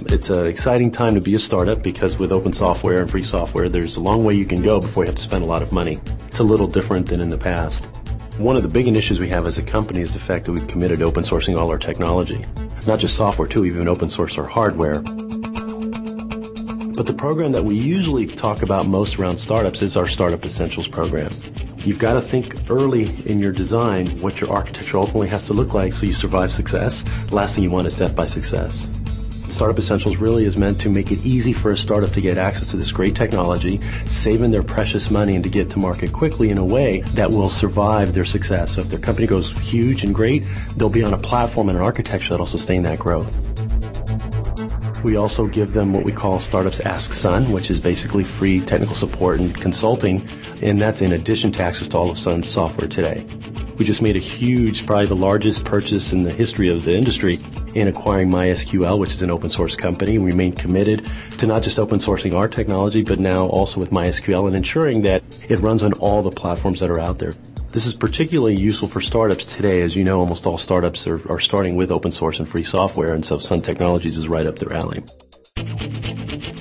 It's an exciting time to be a startup because with open software and free software, there's a long way you can go before you have to spend a lot of money. It's a little different than in the past. One of the big initiatives we have as a company is the fact that we've committed to open sourcing all our technology. Not just software too, we've even open sourced our hardware. But the program that we usually talk about most around startups is our Startup Essentials program. You've got to think early in your design what your architecture ultimately has to look like so you survive success. The last thing you want is death by success. Startup Essentials really is meant to make it easy for a startup to get access to this great technology, saving their precious money and to get to market quickly in a way that will survive their success. So if their company goes huge and great, they'll be on a platform and an architecture that will sustain that growth. We also give them what we call Startups Ask Sun, which is basically free technical support and consulting, and that's in addition to access to all of Sun's software today. We just made a huge, probably the largest purchase in the history of the industry in acquiring MySQL, which is an open source company. We remain committed to not just open sourcing our technology, but now also with MySQL and ensuring that it runs on all the platforms that are out there. This is particularly useful for startups today. As you know, almost all startups are starting with open source and free software, and so Sun Technologies is right up their alley.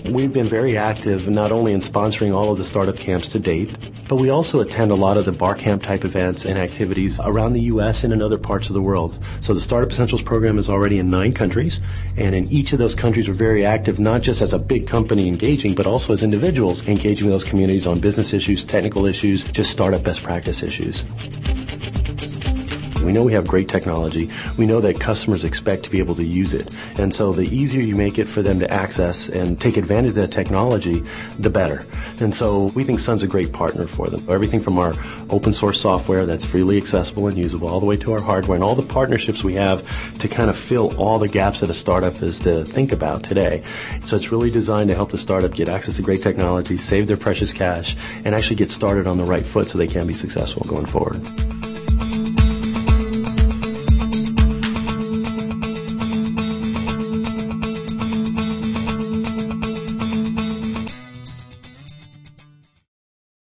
We've been very active not only in sponsoring all of the startup camps to date, but we also attend a lot of the bar camp type events and activities around the U.S. and in other parts of the world. So the Startup Essentials program is already in 9 countries, and in each of those countries we're very active, not just as a big company engaging, but also as individuals engaging with those communities on business issues, technical issues, just startup best practice issues. We know we have great technology. We know that customers expect to be able to use it. And so the easier you make it for them to access and take advantage of that technology, the better. And so we think Sun's a great partner for them. Everything from our open source software that's freely accessible and usable all the way to our hardware and all the partnerships we have to kind of fill all the gaps that a startup is to think about today. So it's really designed to help the startup get access to great technology, save their precious cash, and actually get started on the right foot so they can be successful going forward.